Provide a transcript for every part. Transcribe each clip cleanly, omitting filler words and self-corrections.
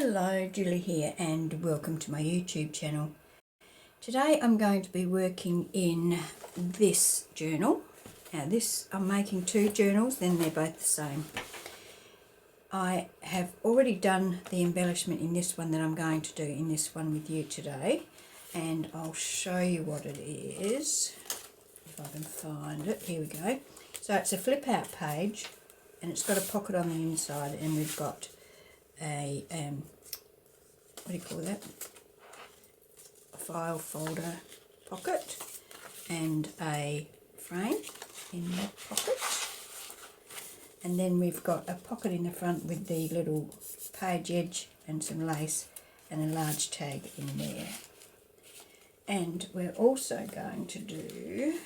Hello, Julie here and welcome to my YouTube channel. Today I'm going to be working in this journal. Now I'm making two journals, then they're both the same. I have already done the embellishment in this one that I'm going to do in this one with you today, and I'll show you what it is if I can find it. Here we go. So it's a flip out page and it's got a pocket on the inside, and we've got a what do you call that, a file folder pocket and a frame in that pocket, and then we've got a pocket in the front with the little page edge and some lace and a large tag in there. And we're also going to do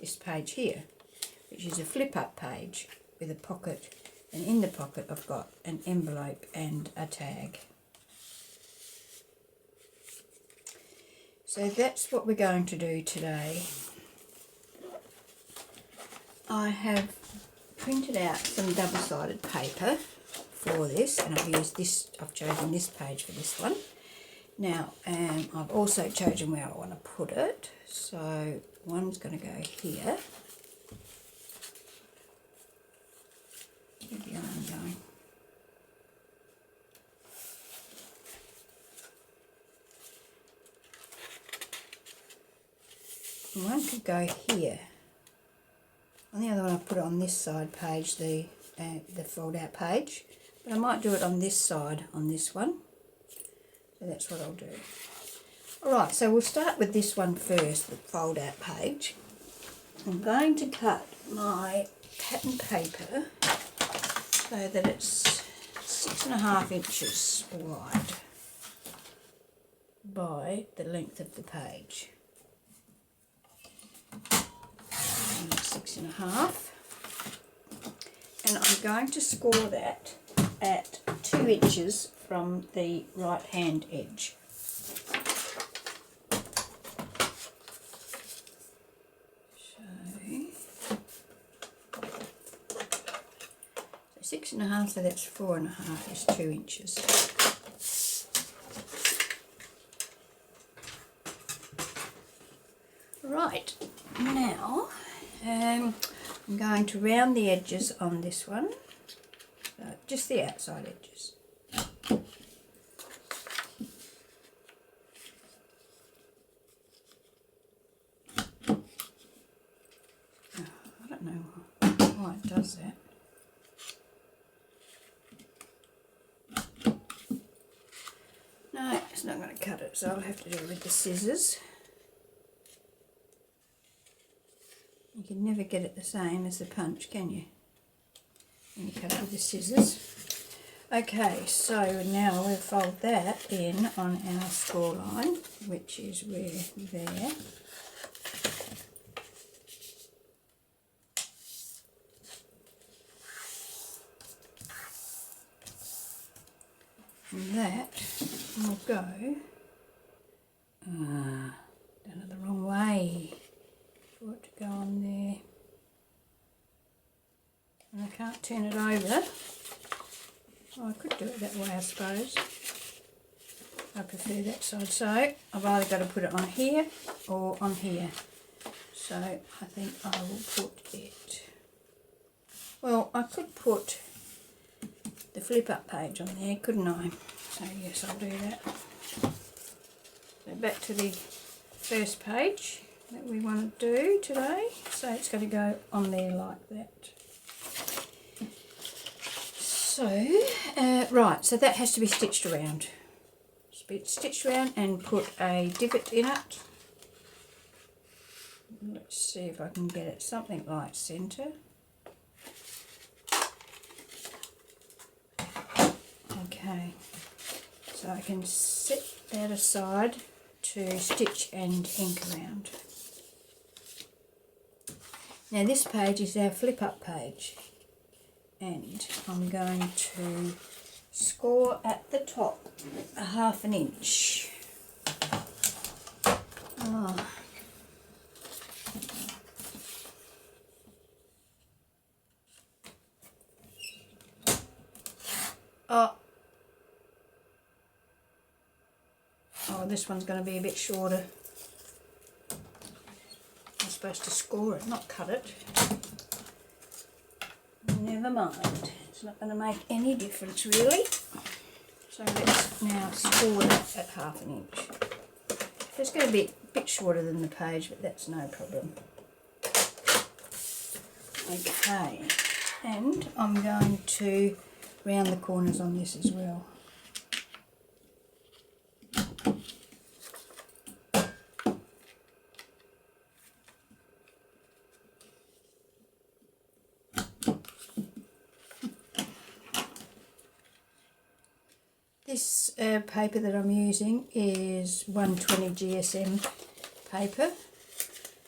this page here, which is a flip up page with a pocket, and in the pocket I've got an envelope and a tag. So that's what we're going to do today. I have printed out some double-sided paper for this, and I've chosen this page for this one. Now I've also chosen where I want to put it, so one's going to go here. Where's the other one going? And one could go here. On the other one I put it on this side page, the fold out page, but I might do it on this side on this one. So that's what I'll do. Alright, so we'll start with this one first, the fold out page. I'm going to cut my pattern paper so that it's 6.5 inches wide by the length of the page. And 6.5, and I'm going to score that at 2 inches from the right hand edge. So 6.5, so that's 4.5 is 2 inches. Right, now I'm going to round the edges on this one, just the outside edges. I don't know why it does that. No, it's not going to cut it, so I'll have to do it with the scissors. You can never get it the same as the punch, can you? When you cut it with the scissors. Okay, so now we'll fold that in on our score line, which is there. And that will go done it the wrong way for it to go on there, and I can't turn it over. Well, I could do it that way, I suppose. I prefer that side, so I've either got to put it on here or on here. So I think I will put it, well, I could put the flip up page on there, couldn't I? So yes, I'll do that. So back to the first page that we want to do today. So it's going to go on there like that. So, right, so that has to be stitched around. Stitched around and put a divot in it. Let's see if I can get it something like centre. Okay, so I can set that aside to stitch and ink around. Now this page is our flip up page, and I'm going to score at the top 1/2 inch. Oh. Oh, this one's going to be a bit shorter. I'm supposed to score it, not cut it. Never mind. It's not going to make any difference really. So let's now score that at 1/2 inch. It's going to be a bit shorter than the page, but that's no problem. Okay, and I'm going to round the corners on this as well. This paper that I'm using is 120 GSM paper,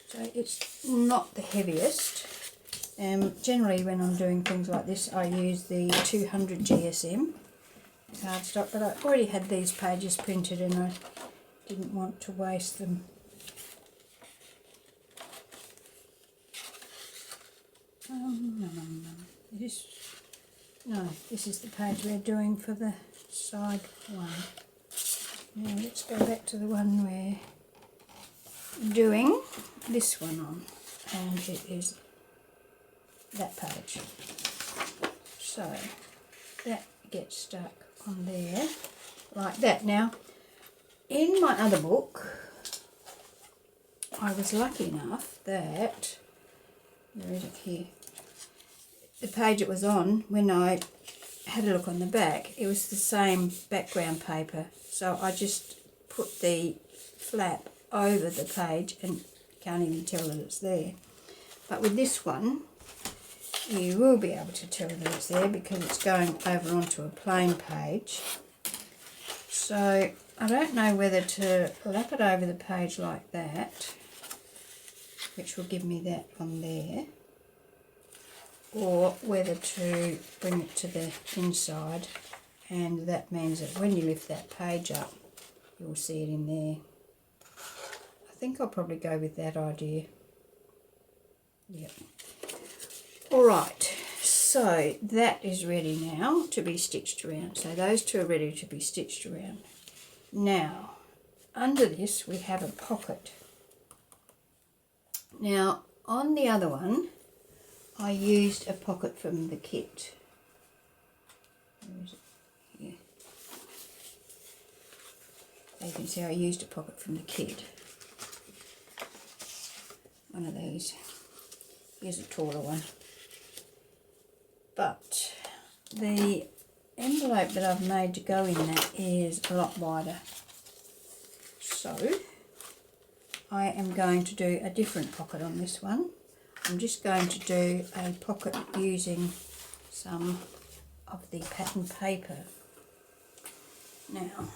so it's not the heaviest. Generally when I'm doing things like this I use the 200 GSM cardstock, but I already had these pages printed and I didn't want to waste them. This is the page we're doing for the side one. Now let's go back to the one we're doing this one on, and it is that page. So that gets stuck on there like that. Now in my other book I was lucky enough that, where is it here, the page it was on, when I had a look on the back, it was the same background paper, so I just put the flap over the page and you can't even tell that it's there. But with this one you will be able to tell that it's there because it's going over onto a plain page. So I don't know whether to lap it over the page like that, which will give me that on there, or whether to bring it to the inside, and that means that when you lift that page up you'll see it in there. I think I'll probably go with that idea. Yep. Alright, so that is ready now to be stitched around. So those two are ready to be stitched around. Now under this we have a pocket. Now on the other one I used a pocket from the kit. Where is it? Here. You can see I used a pocket from the kit. One of these. Here's a taller one. But the envelope that I've made to go in that is a lot wider. So I am going to do a different pocket on this one. I'm just going to do a pocket using some of the pattern paper. Now,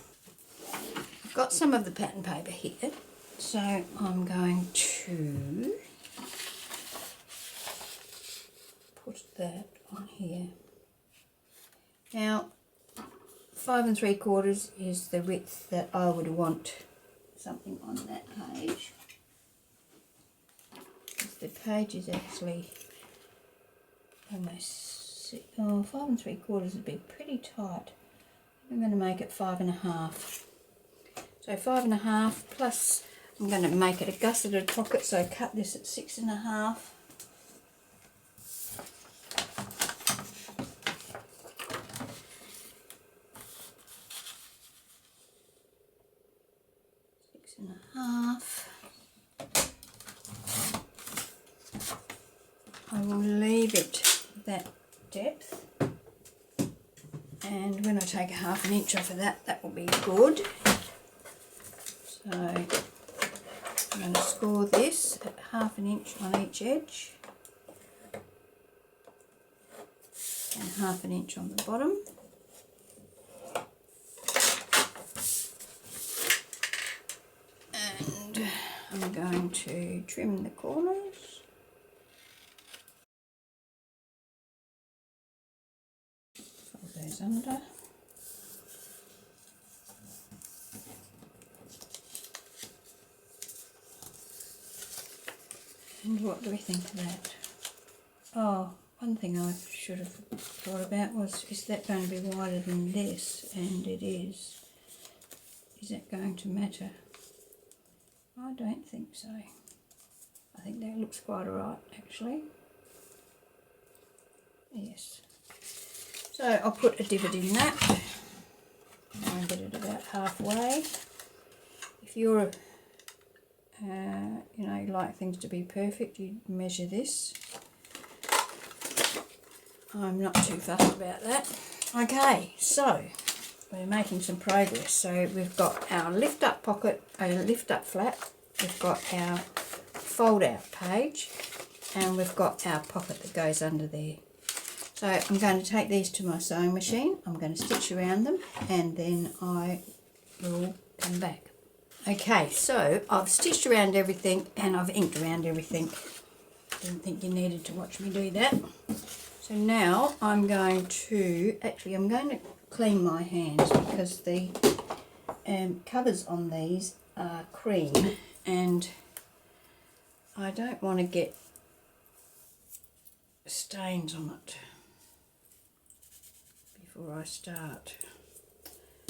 I've got some of the pattern paper here, so I'm going to put that on here. Now, 5 3/4 is the width that I would want something on that page. The page is actually almost 5 3/4 would be pretty tight. I'm going to make it 5 1/2. So 5 1/2 plus I'm going to make it a gusseted pocket, so cut this at 6 1/2. I will leave it that depth, and when I take 1/2 inch off of that, that will be good. So I'm going to score this at 1/2 inch on each edge and 1/2 inch on the bottom. And I'm going to trim the corners. Fold those under. And what do we think of that? Oh, one thing I should have thought about was, is that going to be wider than this? And it is. Is that going to matter? I don't think so. I think that looks quite alright actually. Yes. So I'll put a divot in that. Try and get it about halfway. If you're, you know, you like things to be perfect, you measure this. I'm not too fussed about that. Okay, so we're making some progress. So we've got our lift up pocket, lift up flap. We've got our fold out page, and we've got our pocket that goes under there. So I'm going to take these to my sewing machine, I'm going to stitch around them, and then I will come back. Okay, so I've stitched around everything and I've inked around everything. Didn't think you needed to watch me do that. So now I'm going to clean my hands because the covers on these are cream and I don't want to get stains on it before I start.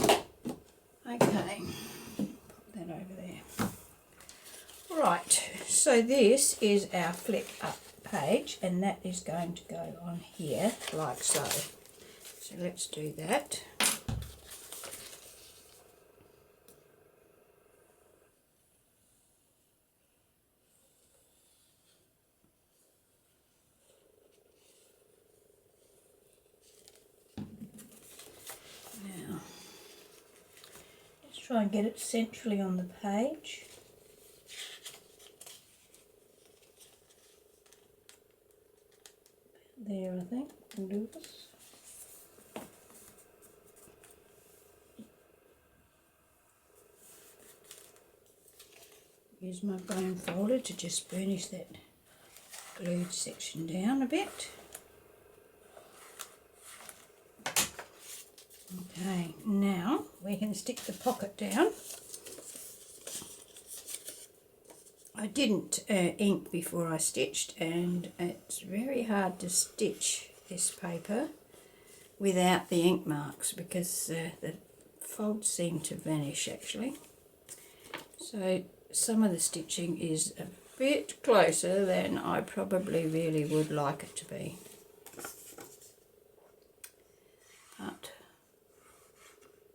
Okay, put that over there. Right, so this is our flip up page and that is going to go on here like so. So let's do that. Now, let's try and get it centrally on the page. There, I think, we'll do this. Use my bone folder to just burnish that glued section down a bit. Okay, now we can stick the pocket down. I didn't ink before I stitched, and it's very hard to stitch this paper without the ink marks because the folds seem to vanish actually. So some of the stitching is a bit closer than I probably really would like it to be. But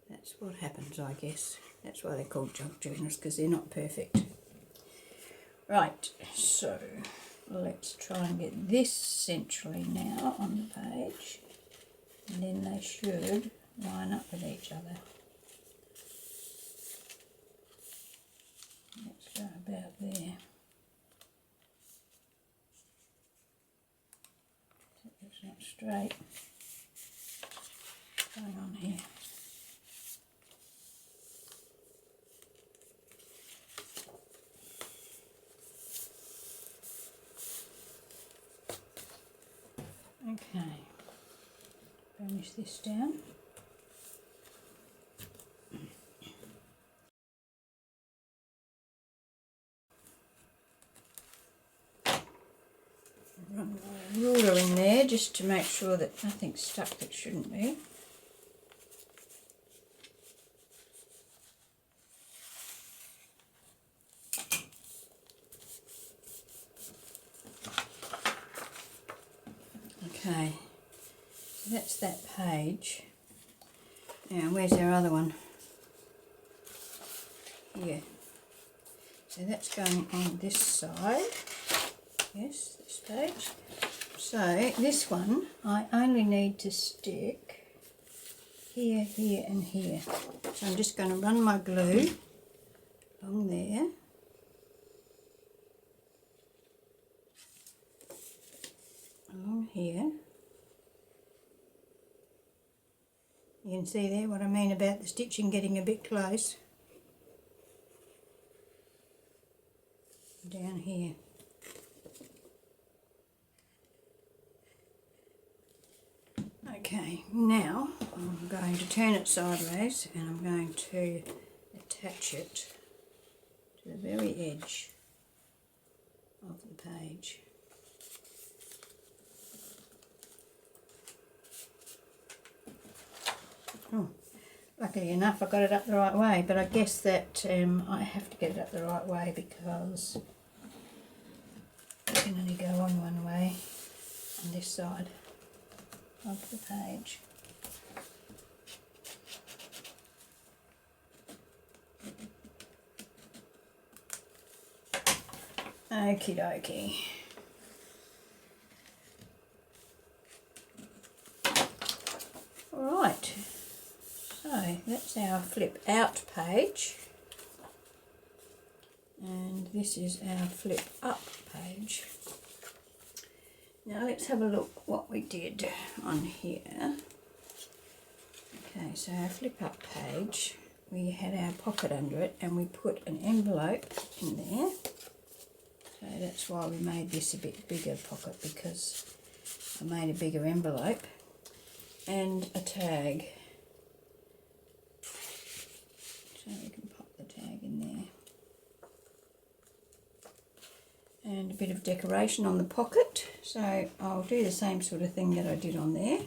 that's what happens, I guess. That's why they're called junk journals, because they're not perfect. Right, so let's try and get this centrally now on the page, and then they should line up with each other. Let's go about there. It's not straight. What's going on here? Okay, burnish this down. Run my ruler in there just to make sure that nothing's stuck that shouldn't be. Okay, so that's that page. Now, where's our other one? Here. So that's going on this side. Yes, this page. So this one, I only need to stick here, here and here. So I'm just going to run my glue along there. Along here. You can see there what I mean about the stitching getting a bit close. Down here. Okay, now I'm going to turn it sideways and I'm going to attach it to the very edge of the page. Oh, luckily enough I got it up the right way, but I guess that I have to get it up the right way because it can only go on one way on this side of the page. Okie dokie. Alright, so that's our flip out page, and this is our flip up page. Now let's have a look what we did on here. Okay, so our flip up page, we had our pocket under it and we put an envelope in there. So that's why we made this a bit bigger pocket, because I made a bigger envelope and a tag. So we can pop the tag in there. And a bit of decoration on the pocket. So I'll do the same sort of thing that I did on there.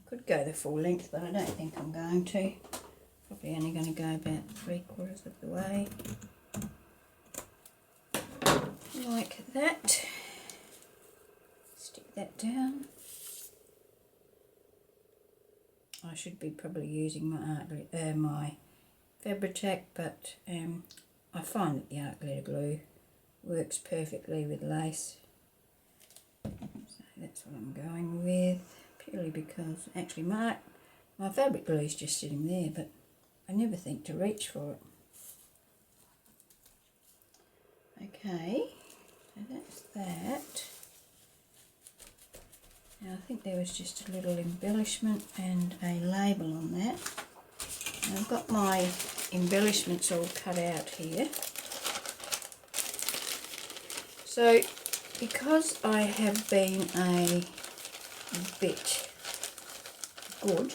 Could go the full length, but I don't think I'm going to. Probably only going to go about 3/4 of the way. Like that. Stick that down. I should be probably using my my Fabri-Tac, but I find that the art glitter glue works perfectly with lace. So that's what I'm going with. Purely because actually my fabric glue is just sitting there, but I never think to reach for it. Okay, so that's that. Now I think there was just a little embellishment and a label on that. And I've got my embellishments all cut out here. So because I have been a bit good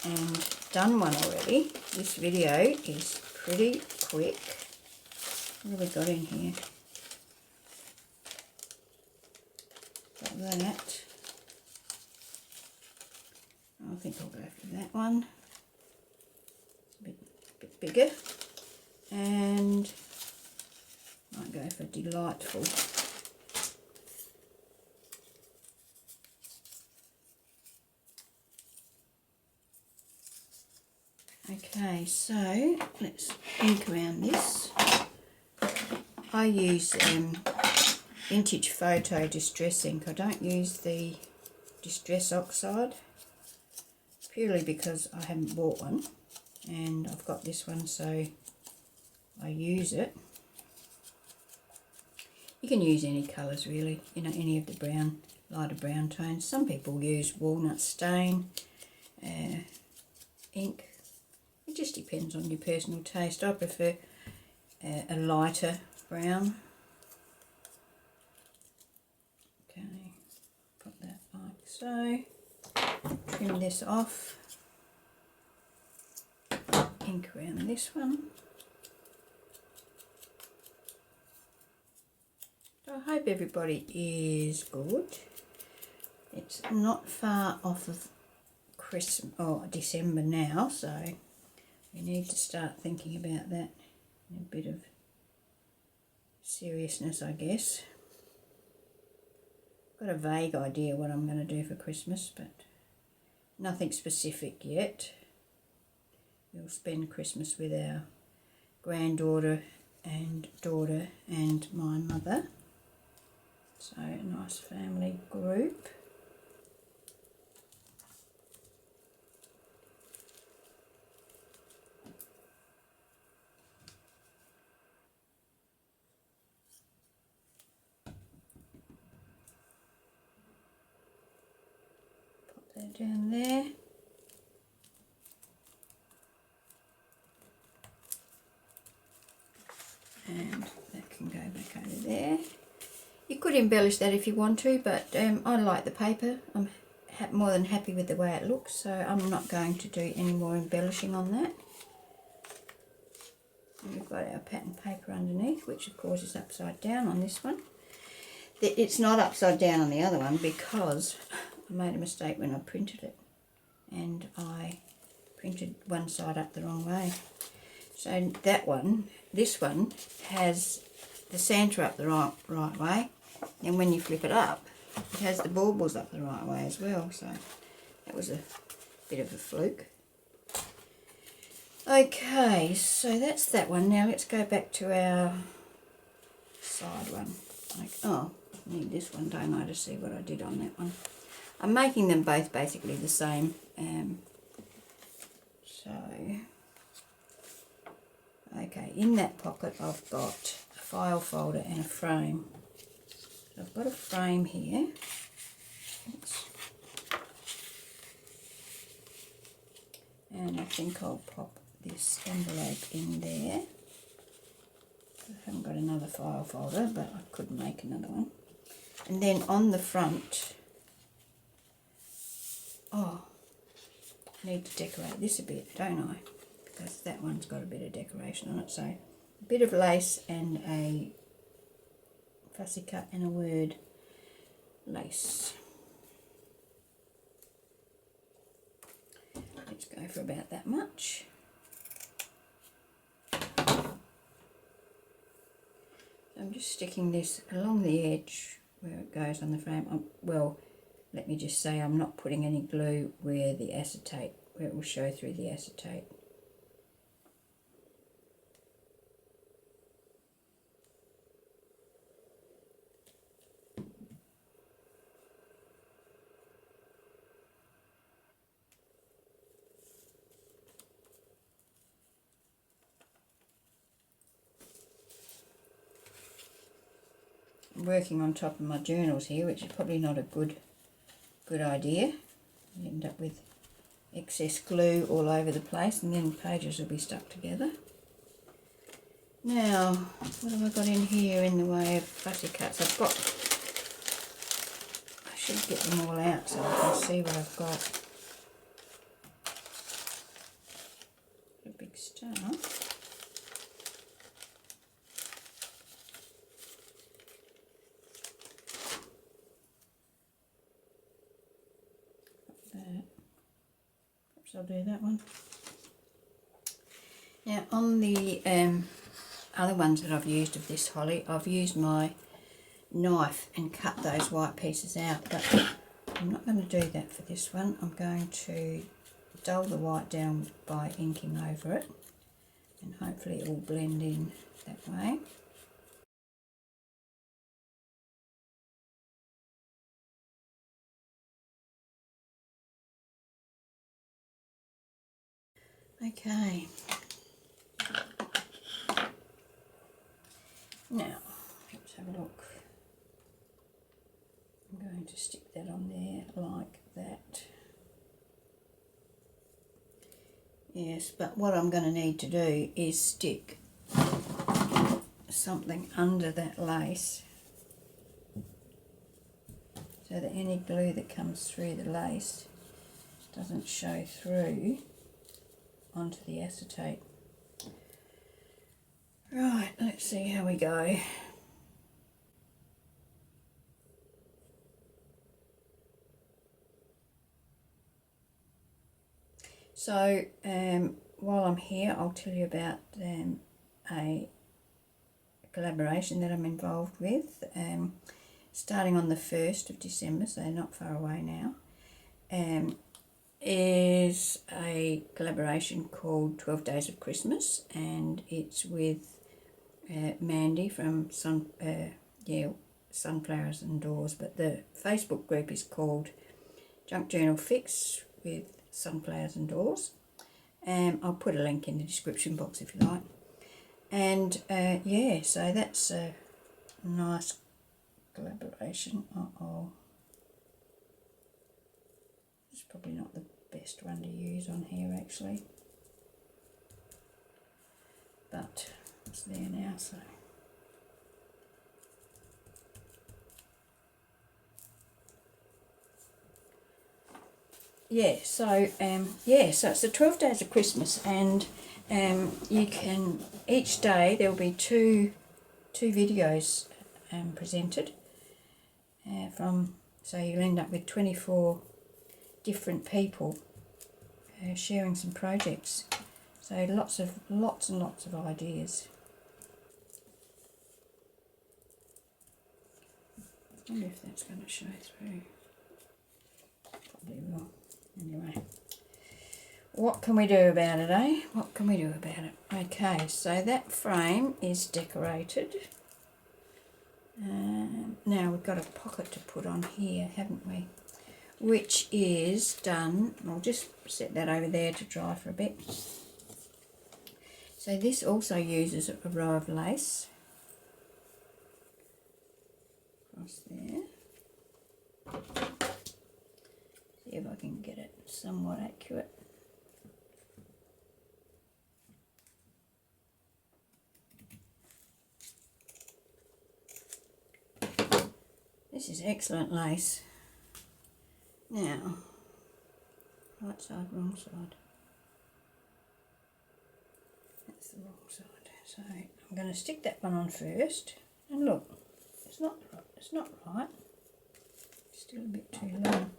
and done one already, this video is pretty quick. What have we got in here? Got that. I think I'll go for that one. It's a bit bigger, and might go for delightful. Okay, so let's ink around this. I use Vintage Photo Distress ink. I don't use the Distress Oxide, purely because I haven't bought one, and I've got this one, so I use it. You can use any colours really, you know, any of the brown, lighter brown tones. Some people use walnut stain ink. It just depends on your personal taste. I prefer a lighter brown. Okay, put that like so. Trim this off. Ink around this one. So I hope everybody is good. It's not far off of Christmas or December now, so we need to start thinking about that in a bit of seriousness, I guess. Got a vague idea what I'm going to do for Christmas, but nothing specific yet. We'll spend Christmas with our granddaughter and daughter and my mother. So a nice family group. That down there. And that can go back over there. You could embellish that if you want to, but I like the paper. I'm more than happy with the way it looks, so I'm not going to do any more embellishing on that. And we've got our pattern paper underneath, which of course is upside down on this one. It's not upside down on the other one because I made a mistake when I printed it, and I printed one side up the wrong way. So that one, this one, has the centre up the right way, and when you flip it up, it has the baubles up the right way as well. So that was a bit of a fluke. Okay, so that's that one. Now let's go back to our side one. Oh, I need this one, don't I, to see what I did on that one. I'm making them both basically the same. Okay, in that pocket I've got a file folder and a frame. So I've got a frame here. And I think I'll pop this envelope in there. I haven't got another file folder, but I could make another one. And then on the front, oh, I need to decorate this a bit, don't I? Because that one's got a bit of decoration on it. So a bit of lace and a fussy cut and a word lace. Let's go for about that much. I'm just sticking this along the edge where it goes on the frame. Well, let me just say I'm not putting any glue where the acetate, where it will show through the acetate. I'm working on top of my journals here, which is probably not a good idea. You end up with excess glue all over the place, and then pages will be stuck together. Now, what have I got in here in the way of fussy cuts? I should get them all out so I can see what I've got. A big star. I'll do that one. Now on the other ones that I've used of this holly, I've used my knife and cut those white pieces out, but I'm not going to do that for this one. I'm going to dull the white down by inking over it, and hopefully it will blend in that way. Okay, now let's have a look. I'm going to stick that on there like that. Yes, but what I'm going to need to do is stick something under that lace so that any glue that comes through the lace doesn't show through onto the acetate. Right, let's see how we go. So while I'm here, I'll tell you about a collaboration that I'm involved with, starting on the 1st of December, so not far away now. Is a collaboration called 12 Days of Christmas, and it's with Mandy from Sunflowers and Doors, but the Facebook group is called Junk Journal Fix with Sunflowers and Doors. I'll put a link in the description box if you like. And yeah, so that's a nice collaboration. It's probably not the best one to use on here actually, but it's there now. So yeah, so so it's the 12 Days of Christmas, and you can, each day there will be two videos presented, so you'll end up with 24 different people sharing some projects. So lots and lots of ideas. I wonder if that's going to show through. Probably will. Anyway, what can we do about it, eh? What can we do about it? Okay, so that frame is decorated. Now we've got a pocket to put on here, haven't we? Which is done. I'll just set that over there to dry for a bit. So this also uses a row of lace across there. See if I can get it somewhat accurate. This is excellent lace. Now, right side, wrong side. That's the wrong side. So I'm going to stick that one on first. And look, it's not right. It's still a bit too long.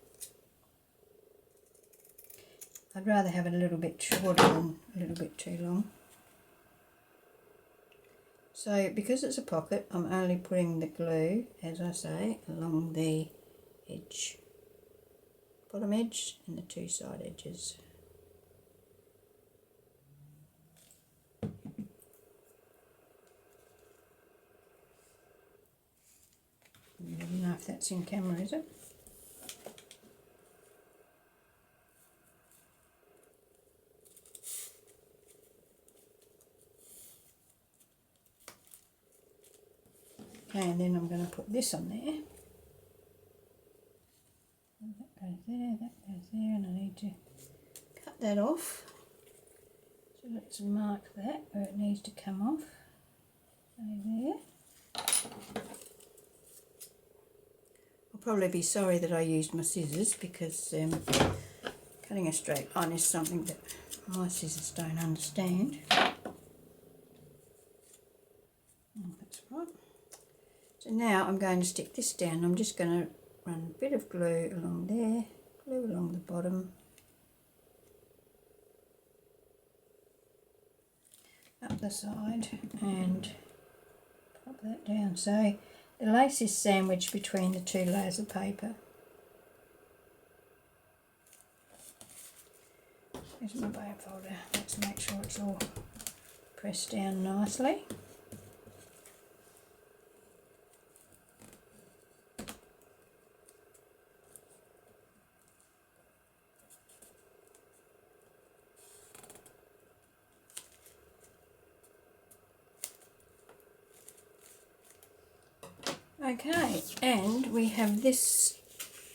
I'd rather have it a little bit shorter than a little bit too long. So because it's a pocket, I'm only putting the glue, as I say, along the edge, bottom edge and the two side edges. I don't know if that's in camera, is it? Okay, and then I'm going to put this on there. And that goes there, and I need to cut that off. So let's mark that where it needs to come off. So there. I'll probably be sorry that I used my scissors because cutting a straight line is something that my scissors don't understand. Oh, that's right. So now I'm going to stick this down. I'm just going to run a bit of glue along there, glue along the bottom, up the side, and pop that down. So the lace is sandwiched between the two layers of paper. Here's my bone folder. Let's make sure it's all pressed down nicely. Okay, and we have this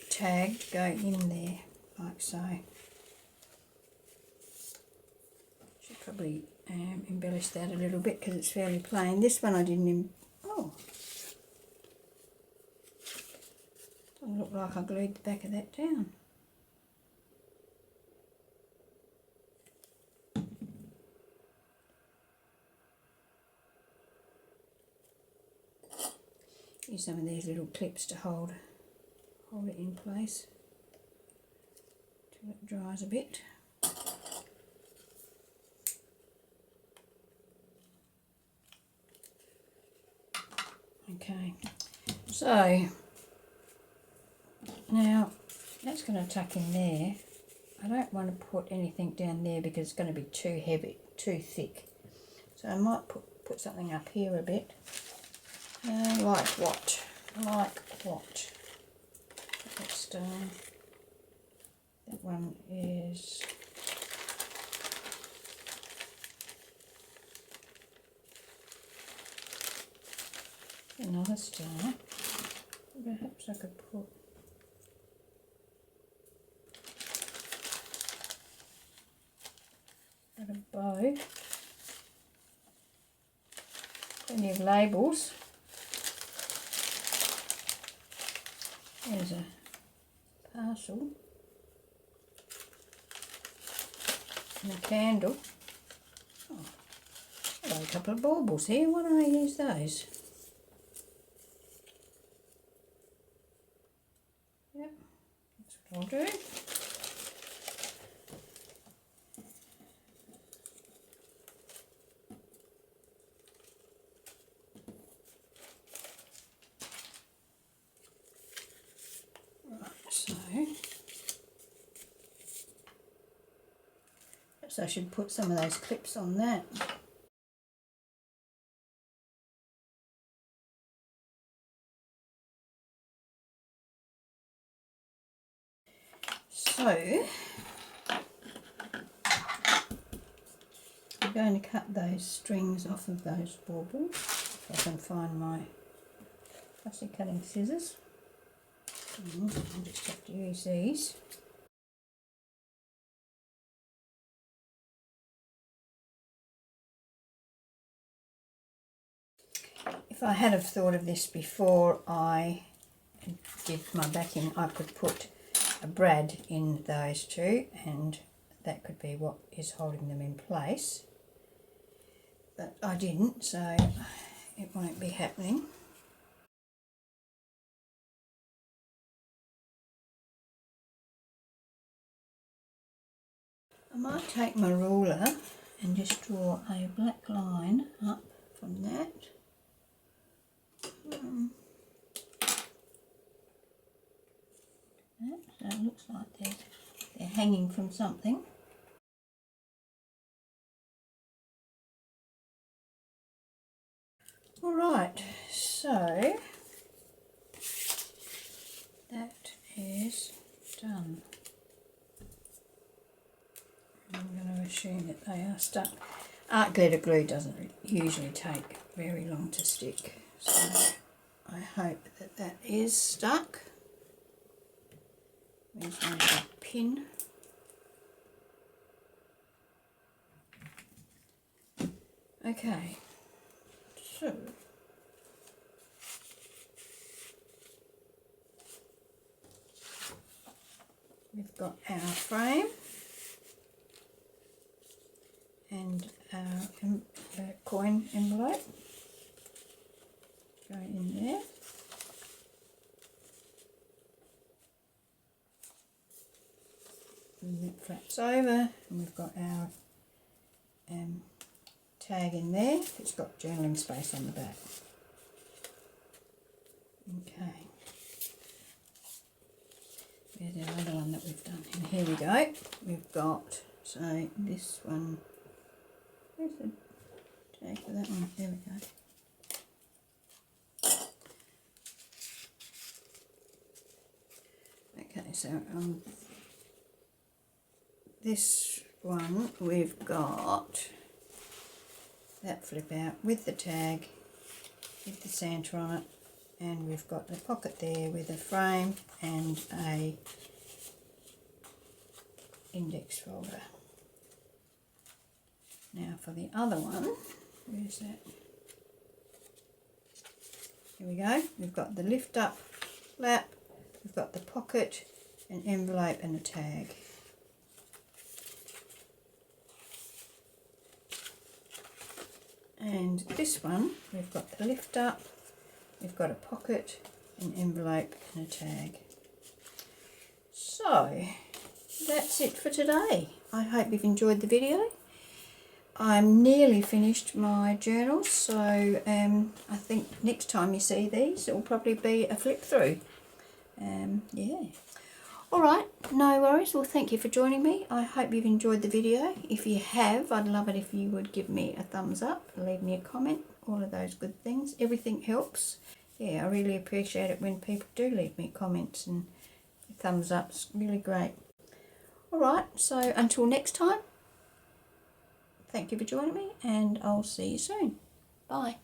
tag go in there, like so. Should probably embellish that a little bit because it's fairly plain. This one I didn't, doesn't look like I glued the back of that down. Use some of these little clips to hold it in place till it dries a bit. Okay, so now that's going to tuck in there. I don't want to put anything down there because it's going to be too heavy, too thick. So I might put something up here a bit. Like what? That's that one is another star. Perhaps I could put a bow. Plenty of labels. There's a parcel and a candle. Oh, I've got a couple of baubles here. Why don't I use those? I'll do. So I should put some of those clips on that. So I'm going to cut those strings off of those baubles, if I can find my fussy cutting scissors. I'll just have to use these. If I had have thought of this before I did my backing, I could put a brad in those two, and that could be what is holding them in place. But I didn't, so it won't be happening. I might take my ruler and just draw a black line up from that. So it looks like they're hanging from something. Alright, so that is done. I'm going to assume that they are stuck. Art glitter glue doesn't usually take very long to stick, so I hope that that is stuck. There's my pin. Okay, so we've got our frame and our coin envelope going in there. And it flaps over, and we've got our tag in there. It's got journaling space on the back. Okay. There's our other one that we've done. And here we go. We've got, so this one, where's the tag for that one? There we go. Okay, so this one we've got that flip out with the tag, with the Santa on it, and we've got the pocket there with a frame and a index folder. Now for the other one, where's that? Here we go. We've got the lift up flap, we've got the pocket, an envelope and a tag. And this one, we've got the lift up, we've got a pocket, an envelope and a tag. So that's it for today. I hope you've enjoyed the video. I'm nearly finished my journals, so I think next time you see these it will probably be a flip through. Yeah. Alright, no worries. Well, thank you for joining me. I hope you've enjoyed the video. If you have, I'd love it if you would give me a thumbs up, leave me a comment, all of those good things. Everything helps. Yeah, I really appreciate it when people do leave me comments and thumbs up. It's really great. Alright, so until next time, thank you for joining me and I'll see you soon. Bye.